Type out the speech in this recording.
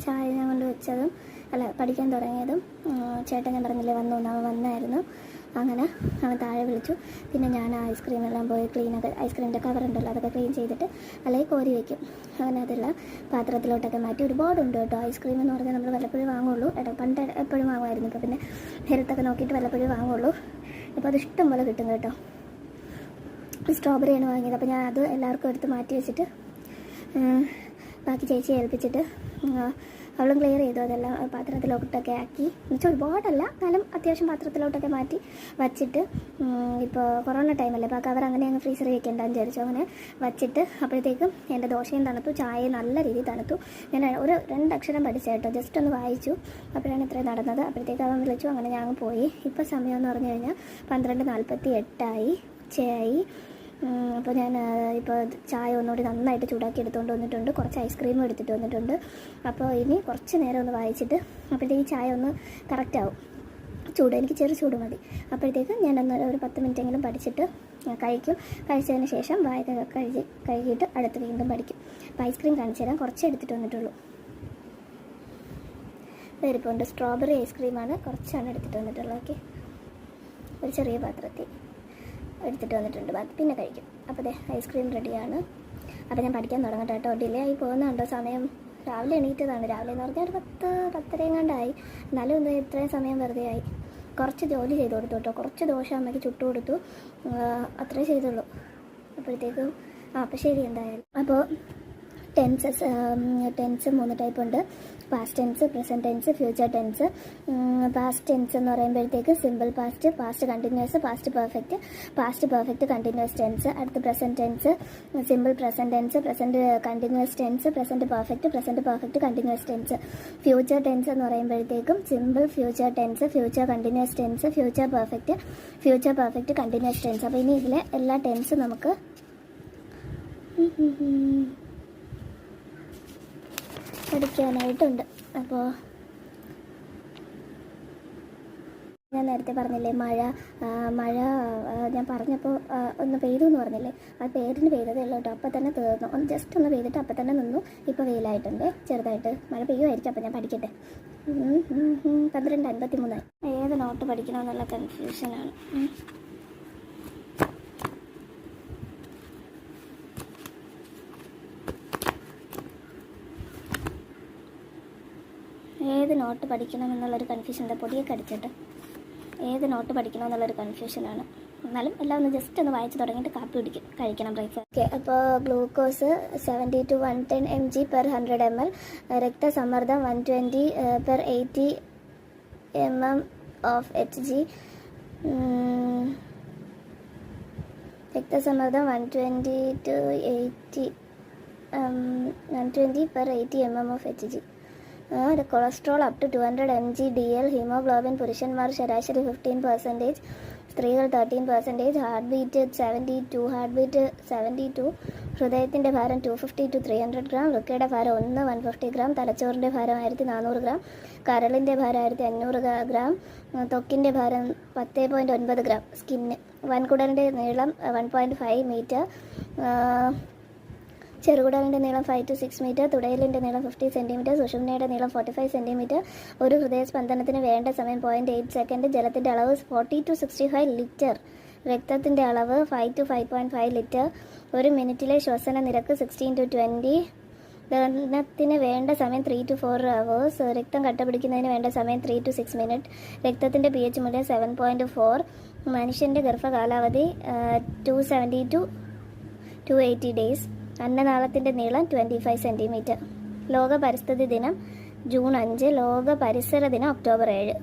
ചായ ഞാൻ കൊണ്ട് വെച്ചതും പഠിക്കാൻ തുടങ്ങിയതും ചേട്ടൻ ഞാൻ പറഞ്ഞില്ലേ അവൻ വന്നായിരുന്നു. അങ്ങനെ അവൻ താഴെ വിളിച്ചു. പിന്നെ ഞാൻ ഐസ്ക്രീമെല്ലാം പോയി ക്ലീനൊക്കെ, ഐസ്ക്രീമിൻ്റെ കവറുണ്ടല്ലോ അതൊക്കെ ക്ലീൻ ചെയ്തിട്ട് അല്ലെങ്കിൽ കോരി വയ്ക്കും. അങ്ങനെ അതെല്ലാം പാത്രത്തിലോട്ടൊക്കെ മാറ്റി. ഒരുപാടുണ്ട് കേട്ടോ. ഐസ്ക്രീം എന്ന് പറഞ്ഞാൽ നമ്മൾ വല്ലപ്പോഴും വാങ്ങുള്ളൂ. പണ്ട് എപ്പോഴും വാങ്ങുമായിരുന്നു. ഇപ്പോൾ പിന്നെ ഹെൽത്തൊക്കെ നോക്കിയിട്ട് വല്ലപ്പോഴും വാങ്ങുള്ളൂ. ഇപ്പോൾ അത് ഇഷ്ടം പോലെ കിട്ടും കേട്ടോ. സ്ട്രോബെറിയാണ് വാങ്ങിയത്. അപ്പോൾ ഞാൻ അത് എല്ലാവർക്കും എടുത്ത് മാറ്റി വെച്ചിട്ട് ബാക്കി ചേച്ചിയെ ഏൽപ്പിച്ചിട്ട് അവളും ക്ലിയർ ചെയ്തു. അതെല്ലാം പാത്രത്തിലോട്ടൊക്കെ ആക്കി. എന്നുവെച്ചാൽ ഒരുപാടല്ല, എന്നാലും അത്യാവശ്യം പാത്രത്തിലോട്ടൊക്കെ മാറ്റി വച്ചിട്ട് ഇപ്പോൾ കൊറോണ ടൈമല്ലേ, അപ്പോൾ ആ കവർ അങ്ങനെ അങ്ങ് ഫ്രീസറിൽ വെക്കേണ്ടെന്ന് വിചാരിച്ചു. അങ്ങനെ വച്ചിട്ട് അപ്പോഴത്തേക്കും എൻ്റെ ദോശയും തണുത്തു, ചായയും നല്ല രീതിയിൽ തണുത്തു. ഞാൻ ഒരു 2 അക്ഷരം പഠിച്ച കേട്ടോ, ജസ്റ്റ് ഒന്ന് വായിച്ചു. അപ്പോഴാണ് ഇത്രയും നടന്നത്. അപ്പോഴത്തേക്ക് അവൻ വിളിച്ചു. അങ്ങനെ ഞാൻ പോയി. ഇപ്പോൾ സമയം എന്ന് പറഞ്ഞു കഴിഞ്ഞാൽ 12:48 ഉച്ചയായി. അപ്പോൾ ഞാൻ ഇപ്പോൾ ചായ ഒന്നുകൂടി നന്നായിട്ട് ചൂടാക്കി എടുത്തുകൊണ്ട് വന്നിട്ടുണ്ട്. കുറച്ച് ഐസ്ക്രീമും എടുത്തിട്ട് വന്നിട്ടുണ്ട്. അപ്പോൾ ഇനി കുറച്ച് നേരം ഒന്ന് വായിച്ചിട്ട് അപ്പോഴത്തേക്ക് ഈ ചായ ഒന്ന് കറക്റ്റാവും. എനിക്ക് ചെറു ചൂട് മതി. അപ്പോഴത്തേക്ക് ഞാൻ ഒരു 10 മിനിറ്റെങ്കിലും പഠിച്ചിട്ട് കഴിക്കും. കഴിച്ചതിന് ശേഷം വായൊക്കെ കഴുകിയിട്ട് അടുത്ത് വീണ്ടും പഠിക്കും. അപ്പോൾ ഐസ്ക്രീം കാണിച്ചു തരാം. കുറച്ച് എടുത്തിട്ട് വന്നിട്ടുള്ളൂ. വേറിപ്പോണ്ട് സ്ട്രോബെറി ഐസ്ക്രീമാണ്. കുറച്ചാണ് എടുത്തിട്ട് വന്നിട്ടുള്ളത്. ഓക്കെ, ഒരു ചെറിയ പാത്രത്തിൽ എടുത്തിട്ട് വന്നിട്ടുണ്ട്. പിന്നെ കഴിക്കും. അപ്പോൾ ഐസ്ക്രീം റെഡിയാണ്. അപ്പോൾ ഞാൻ പഠിക്കാൻ തുടങ്ങട്ടെ കേട്ടോ. ഡിലേ ആയി പോകുന്നുണ്ടോ സമയം? രാവിലെ എണീറ്റതാണ്. രാവിലെ എന്ന് പറഞ്ഞാൽ ഒരു 10-10:30 എങ്ങാണ്ടായി. എന്നാലും ഇത്രയും സമയം വെറുതെ ആയി. കുറച്ച് ജോലി ചെയ്ത് കൊടുത്തു കേട്ടോ. കുറച്ച് ദോശ അമ്മയ്ക്ക് ചുട്ടു കൊടുത്തു. അത്രേ ചെയ്തുള്ളൂ. അപ്പോഴത്തേക്കും അപ്പോൾ ശരി എന്തായാലും. അപ്പോൾ ടെൻസ് 3 ടൈപ്പ് ഉണ്ട്. Past tense, present tense, future tense. Past tense എന്ന് പറയുമ്പോഴത്തേക്ക് simple past, past continuous, past perfect continuous tense. അടുത്ത് present tense, simple present tense, present continuous tense, present perfect continuous tense. Future tense എന്ന് പറയുമ്പോഴത്തേക്കും simple future tense, future continuous tense, future perfect continuous tense. അപ്പോൾ ഇനി ഇതിലെ എല്ലാ tense നമുക്ക് പഠിക്കാനായിട്ടുണ്ട്. അപ്പോൾ ഞാൻ നേരത്തെ പറഞ്ഞില്ലേ മഴ ഞാൻ പറഞ്ഞപ്പോൾ ഒന്ന് പെയ്തു എന്ന് പറഞ്ഞില്ലേ, ആ പേരിന് പെയ്തതേ ഉള്ളൂ കേട്ടോ. അപ്പം തന്നെ തീർന്നു. ജസ്റ്റ് ഒന്ന് പെയ്തിട്ട് അപ്പം തന്നെ നിന്നു. ഇപ്പോൾ വെയിലായിട്ടുണ്ട്. ചെറുതായിട്ട് മഴ പെയ്യുമായിരിക്കും. അപ്പം ഞാൻ പഠിക്കട്ടെ. 12:53. ഏത് നോട്ട് പഠിക്കണമെന്നുള്ള കൺഫ്യൂഷനാണ്. ഏത് നോട്ട് പഠിക്കണമെന്നുള്ളൊരു കൺഫ്യൂഷൻ്റെ പൊടിയൊക്കെ അടിച്ചിട്ട് ഏത് നോട്ട് പഠിക്കണമെന്നുള്ളൊരു കൺഫ്യൂഷനാണ്. എന്നാലും എല്ലാം ഒന്ന് ജസ്റ്റ് ഒന്ന് വായിച്ച് തുടങ്ങിയിട്ട് കാപ്പി കഴിക്കണം ബ്രേക്ക്ഫാസ്റ്റ്. ഓക്കെ, അപ്പോൾ ഗ്ലൂക്കോസ് 70 to 110 mg/100 ml, രക്തസമ്മർദ്ദം 120 per 80 mm of Hg, രക്തസമ്മർദ്ദം 120 to 80 120 per 80 mm of Hg. Cholesterol up to 200 mg DL, haemoglobin പുരുഷന്മാർ ശരാശരി 15%, സ്ത്രീകൾ 13%, ഹാർട്ട് ബീറ്റ് 72, ഹൃദയത്തിൻ്റെ ഭാരം 250 to 300 ഗ്രാം, വൃക്കയുടെ ഭാരം 150 ഗ്രാം, തലച്ചോറിൻ്റെ ഭാരം 1400 ഗ്രാം, കരളിൻ്റെ ഭാരം 1500 ഗ്രാം, ത്വക്കിൻ്റെ ഭാരം 10.9 ഗ്രാം, സ്കിന്ന്, വൻകുടലിൻ്റെ നീളം 1.5 മീറ്റർ, ചെറുകുടലിൻ്റെ നീളം 5 to 6 മീറ്റർ, തുടയലിൻ്റെ നീളം 50 സെൻറ്റിമീറ്റർ, സുഷുമ്നയുടെ നീളം 45 സെൻറ്റിമീറ്റർ, ഒരു ഹൃദയസ്പന്ദനത്തിന് വേണ്ട സമയം 0.8 സെക്കൻഡ്, ജലത്തിൻ്റെ അളവ് 40 to 65 ലിറ്റർ, രക്തത്തിൻ്റെ അളവ് 5 to 5.5 ലിറ്റർ, ഒരു മിനിറ്റിലെ ശ്വസന നിരക്ക് 16 to 20, ദഹനത്തിന് വേണ്ട സമയം 3 to 4 hours, രക്തം കട്ടപിടിക്കുന്നതിന് വേണ്ട സമയം 3 to 6 മിനിറ്റ്, രക്തത്തിൻ്റെ pH മൂല്യം 7.4, മനുഷ്യൻ്റെ ഗർഭകാലാവധി 270 to 280 ഡേയ്സ്, അന്നനാളത്തിൻ്റെ നീളം 25 സെൻറ്റിമീറ്റർ. ലോക പരിസ്ഥിതി ദിനം ജൂൺ 5, ലോക പരിസര ദിനം ഒക്ടോബർ 7.